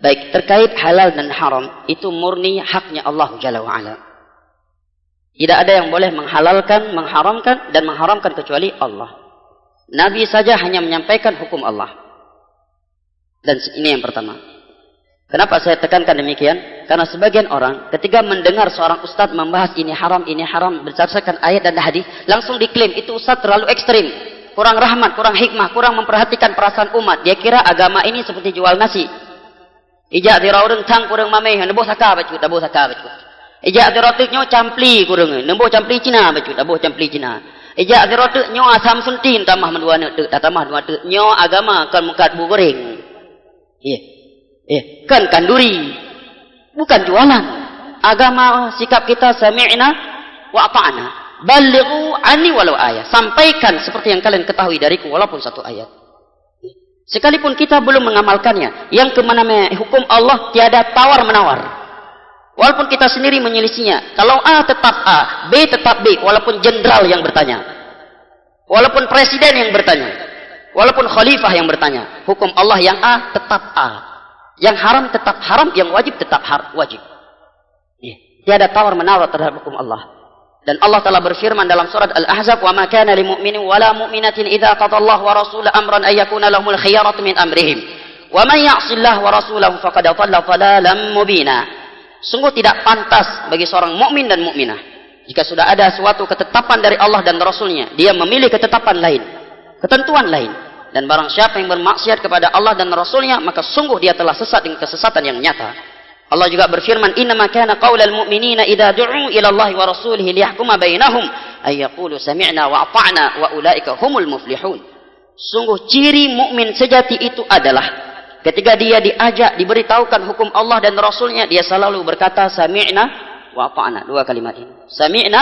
Baik terkait halal dan haram, itu murni haknya Allah Jalla wa'ala. Tidak ada yang boleh menghalalkan, mengharamkan, dan mengharamkan kecuali Allah. Nabi saja hanya menyampaikan hukum Allah. Dan ini yang pertama. Kenapa saya tekankan demikian? Karena sebagian orang ketika mendengar seorang ustadz membahas ini haram berdasarkan ayat dan hadis, langsung diklaim itu ustadz terlalu ekstrim, kurang rahmat, kurang hikmah, kurang memperhatikan perasaan umat. Dia kira agama ini seperti jual nasi. Ijak diraureng tang kurang mameh, nemboh saka bacut, daboh saka bacut. Ijak diroteknya campli kurang, nemboh campli Cina bacut, daboh campli Cina. Ijak diroteknya asam suntin tambah mendua nek, tambah dua nek. Nyo agama kan mukat bu goreng. Kan kanduri. Bukan jualan. Agama sikap kita sami'na wa ata'na. Balighu anni walau ayat. Sampaikan seperti yang kalian ketahui dariku walaupun satu ayat. Sekalipun kita belum mengamalkannya, yang kemana hukum Allah tiada tawar-menawar. Walaupun kita sendiri menyelisinya, kalau A tetap A, B tetap B, walaupun jenderal yang bertanya, walaupun presiden yang bertanya, walaupun khalifah yang bertanya, hukum Allah yang A tetap A, yang haram tetap haram, yang wajib tetap wajib. Tiada tawar-menawar terhadap hukum Allah. Dan Allah telah berfirman dalam surat Al-Ahzab, "Wa ma kana lil mu'minin wa la mu'minatin idza qada Allah wa rasuluhu amran ay yakuna lahumul khiyaratu min amrihim. Wa man ya'si Allah wa rasulahu faqad dhalla dhalalan mubina." Sungguh tidak pantas bagi seorang mukmin dan mukminah jika sudah ada suatu ketetapan dari Allah dan Rasulnya, dia memilih ketetapan lain, ketentuan lain. Dan barang siapa yang bermaksiat kepada Allah dan Rasulnya, maka sungguh dia telah sesat dengan kesesatan yang nyata. Allah juga berfirman, "Innama kana qaulal mu'minina idza du'u ila Allah wa rasulihi liyahkuma bainahum ay yaqulu sami'na wa ata'na wa ulaika humul muflihun." Sungguh ciri mukmin sejati itu adalah ketika dia diajak, diberitahukan hukum Allah dan Rasulnya, dia selalu berkata sami'na wa ata'na. Dua kalimat ini. Sami'na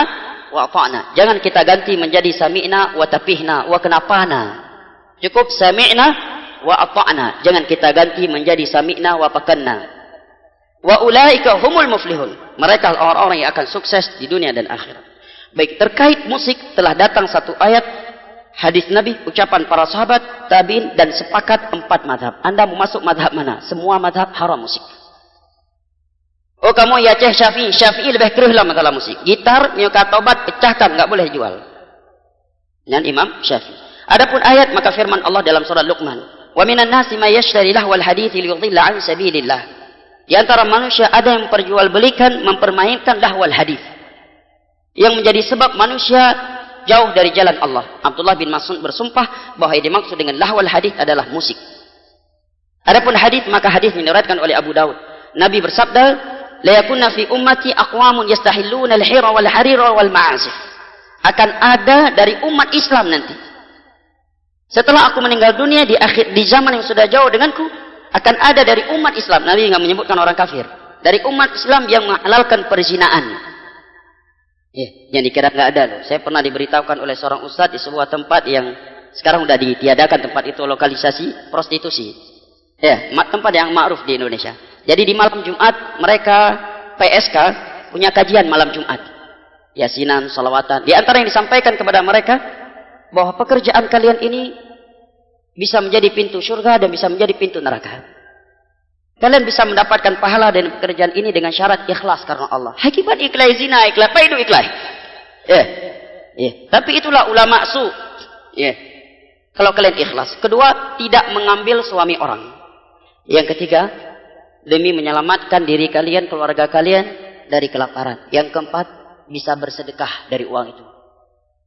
wa ata'na. Jangan kita ganti menjadi sami'na wa tapihna wa kenapana. Cukup sami'na wa ata'na. Jangan kita ganti menjadi sami'na wa pakanna. Wa ulaika humul muflihun. Mereka orang-orang yang akan sukses di dunia dan akhirat. Baik, terkait musik telah datang satu ayat hadis Nabi, ucapan para sahabat, tabi'in, dan sepakat 4 mazhab. Anda mau masuk mazhab mana? Semua mazhab haram musik. Oh kamu ya Syekh Syafi'i, Syafi'i lebih keruh lah masalah musik. Gitar, nyuka tobat, pecahkan, enggak boleh jual. Dan Imam Syafi'i. Adapun ayat, maka firman Allah dalam surah Luqman, "Wa minan nasi may yashtari lahwal hadithi liyudhilla an sabilillah." Di antara manusia ada yang memperjualbelikan, mempermainkan lahwal hadis, yang menjadi sebab manusia jauh dari jalan Allah. Abdullah bin Mas'ud bersumpah bahwa yang dimaksud dengan lahwal hadis adalah musik. Adapun hadis, maka hadis diriwayatkan oleh Abu Daud. Nabi bersabda, "La yakunna fi ummati aqwamun yastahilluna al-hira wal harira wal ma'azif." Akan ada dari umat Islam nanti, setelah aku meninggal dunia, di zaman yang sudah jauh denganku, akan ada dari umat Islam. Nabi enggak menyebutkan orang kafir. Dari umat Islam yang menghalalkan perzinaan. Yang dikira enggak ada loh. Saya pernah diberitahukan oleh seorang ustadz di sebuah tempat yang sekarang sudah ditiadakan tempat itu, lokalisasi prostitusi. Tempat yang ma'ruf di Indonesia. Jadi di malam Jumat mereka PSK punya kajian malam Jumat. Yasinan, salawatan. Di antara yang disampaikan kepada mereka bahwa pekerjaan kalian ini bisa menjadi pintu surga dan bisa menjadi pintu neraka. Kalian bisa mendapatkan pahala dari pekerjaan ini dengan syarat ikhlas karena Allah. Hakikat ikhlas zina, ikhlas apa itu ikhlas? Tapi itulah ulama su. Kalau kalian ikhlas. Kedua, tidak mengambil suami orang. Yang ketiga, demi menyelamatkan diri kalian, keluarga kalian dari kelaparan. Yang keempat, bisa bersedekah dari uang itu.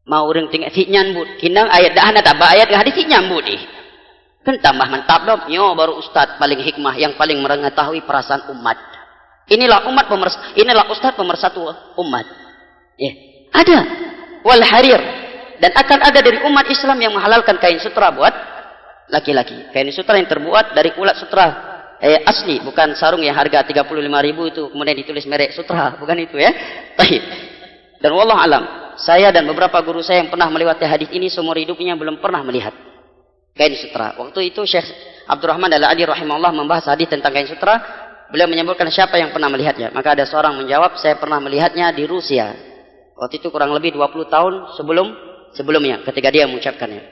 Mau orang tinggal si nyambut, kinang ayat dah tak ayat hadis si nyambut kan tambah mantap dong. Nyo baru ustaz paling hikmah yang paling mengetahui perasaan umat. Inilah ustaz pemersatu umat. Ada wal harir, dan akan ada dari umat Islam yang menghalalkan kain sutra buat laki-laki. Kain sutra yang terbuat dari ulat sutra asli, bukan sarung yang harga 35.000 itu kemudian ditulis merek sutra, bukan itu ya. Baik. Dan wallahu alam, saya dan beberapa guru saya yang pernah melewati hadis ini seumur hidupnya belum pernah melihat kain sutra. Waktu itu Syekh Abdurrahman Al-Adi rahimahullah membahas hadis tentang kain sutra. Beliau menyebutkan siapa yang pernah melihatnya. Maka ada seorang menjawab, saya pernah melihatnya di Rusia. Waktu itu kurang lebih 20 tahun sebelumnya ketika dia mengucapkannya.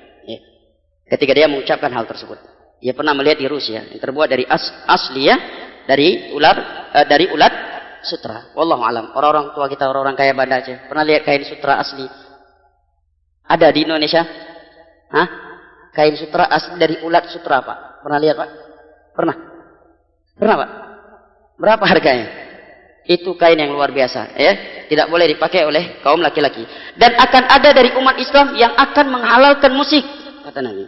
Ketika dia mengucapkan hal tersebut. Dia pernah melihat di Rusia yang terbuat dari asli ya, dari ulat sutra. Wallahu alam. Orang-orang tua kita, orang-orang kaya Banda Aceh, pernah lihat kain sutra asli? Ada di Indonesia? Hah? Kain sutra asli dari ulat sutra, Pak. Pernah lihat, Pak? Pernah? Pernah, Pak? Berapa harganya? Itu kain yang luar biasa, ya. Tidak boleh dipakai oleh kaum laki-laki. Dan akan ada dari umat Islam yang akan menghalalkan musik, kata Nabi.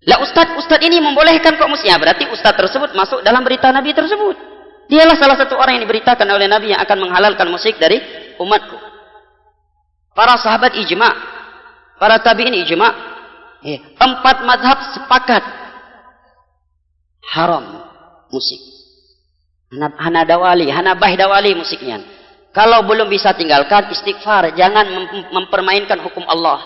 Lah ustadz ini membolehkan kok musik. Ya, berarti ustadz tersebut masuk dalam berita Nabi tersebut. Dialah salah satu orang yang diberitakan oleh Nabi yang akan menghalalkan musik dari umatku. Para sahabat ijma, para tabi'in ijma, 4 mazhab sepakat haram musik. Hanabah dawali musiknya. Kalau belum bisa tinggalkan, istighfar, jangan mempermainkan hukum Allah.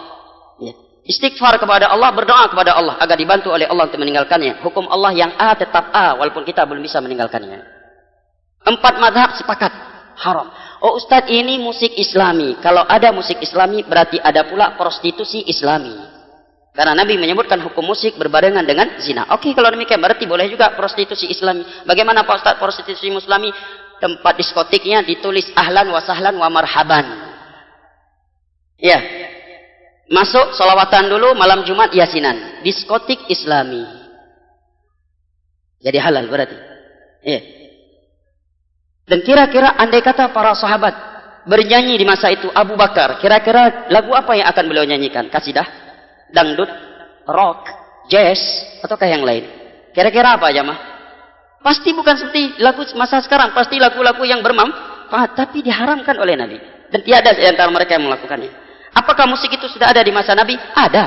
Ya. Istighfar kepada Allah, berdoa kepada Allah agar dibantu oleh Allah untuk meninggalkannya. Hukum Allah yang A tetap A walaupun kita belum bisa meninggalkannya. 4 mazhab sepakat haram. Oh Ustadz, ini musik Islami. Kalau ada musik Islami berarti ada pula prostitusi Islami. Karena Nabi menyebutkan hukum musik berbarengan dengan zina. Oke, kalau demikian berarti boleh juga prostitusi Islami. Bagaimana Pak Ustadz prostitusi Islami? Tempat diskotiknya ditulis ahlan wa sahlan wa marhaban. Ya. Masuk solawatan dulu, malam Jumat yasinan. Diskotik Islami. Jadi halal berarti. Iya. Dan kira-kira andai kata para sahabat bernyanyi di masa itu, Abu Bakar, kira-kira lagu apa yang akan beliau nyanyikan? Kasidah, dangdut, rock, jazz, ataukah yang lain? Kira-kira apa jamaah? Pasti bukan seperti lagu masa sekarang, pasti lagu-lagu yang bermanfaat, tapi diharamkan oleh Nabi. Dan tiada di antara mereka yang melakukannya. Apakah musik itu sudah ada di masa Nabi? Ada.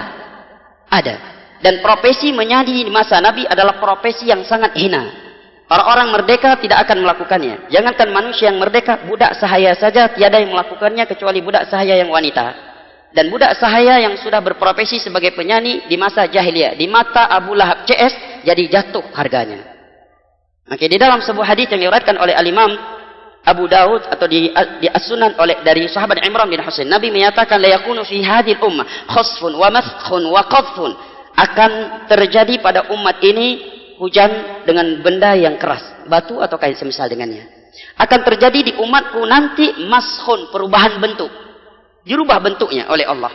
Ada. Dan profesi menyanyi di masa Nabi adalah profesi yang sangat hina. Orang-orang merdeka tidak akan melakukannya. Jangankan manusia yang merdeka, budak sahaya saja tiada yang melakukannya kecuali budak sahaya yang wanita. Dan budak sahaya yang sudah berprofesi sebagai penyanyi di masa jahiliyah, di mata Abu Lahab CS, jadi jatuh harganya. Maka di dalam sebuah hadis yang diriwayatkan oleh Al-Imam Abu Daud atau di As-Sunan dari sahabat Imran bin Husain, Nabi menyatakan la yakunu fi hadhil ummah khasfun wa maskhun wa qadfun. Akan terjadi pada umat ini hujan dengan benda yang keras, batu atau kain semisal dengannya. Akan terjadi di umatku nanti mashun, perubahan bentuk. Dirubah bentuknya oleh Allah.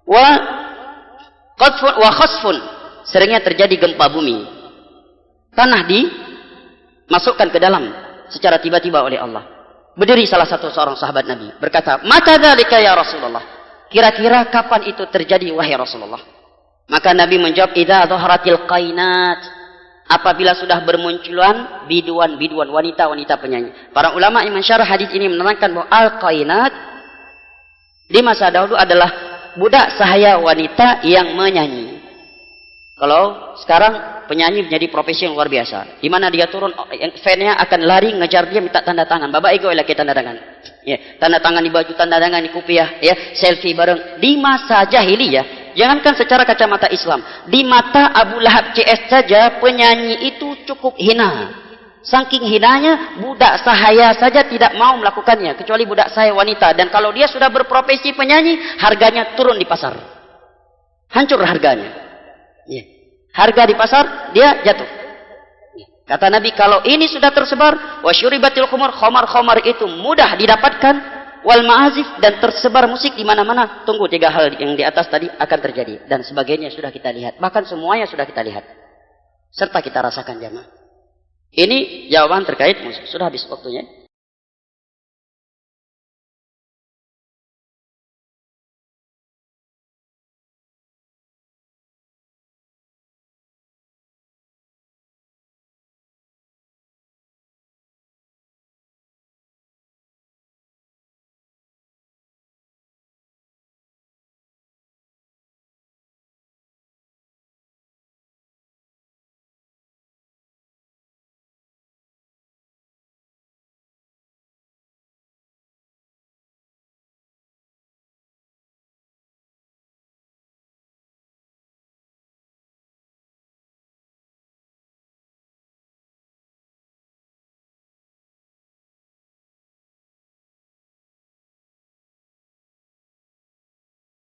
Wa qadfun wa khasfun, seringnya terjadi gempa bumi. Tanah dimasukkan ke dalam secara tiba-tiba oleh Allah. Berdiri salah satu seorang sahabat Nabi, berkata, "Mata dzalika ya Rasulullah?" Kira-kira kapan itu terjadi wahai Rasulullah? Maka Nabi menjawab, "Idza dhaharatil qainat." Apabila sudah bermunculan biduan-biduan, wanita-wanita penyanyi. Para ulama yang mensyarah hadis ini menerangkan bahwa al-qainat di masa dahulu adalah budak sahaya wanita yang menyanyi. Kalau sekarang penyanyi menjadi profesi yang luar biasa. Di mana dia turun, fan-nya akan lari ngejar dia minta tanda tangan. Bapak ego lagi tanda tangan. Ya, tanda tangan di baju, tanda tangan di kopiah, ya, selfie bareng. Di masa jahiliyah, jangankan secara kacamata Islam, di mata Abu Lahab CS saja penyanyi itu cukup hina. Saking hinanya, budak sahaya saja tidak mau melakukannya, kecuali budak sahaya wanita. Dan kalau dia sudah berprofesi penyanyi, harganya turun di pasar. Hancur harganya. Ya. Harga di pasar, dia jatuh. Kata Nabi, kalau ini sudah tersebar, wasyuribatil khumur, khomar-khomar itu mudah didapatkan, wal ma'azif, dan tersebar musik di mana-mana. Tunggu 3 hal yang di atas tadi akan terjadi. Dan sebagainya sudah kita lihat. Bahkan semuanya sudah kita lihat. Serta kita rasakan jamaah. Ini jawaban terkait musik. Sudah habis waktunya.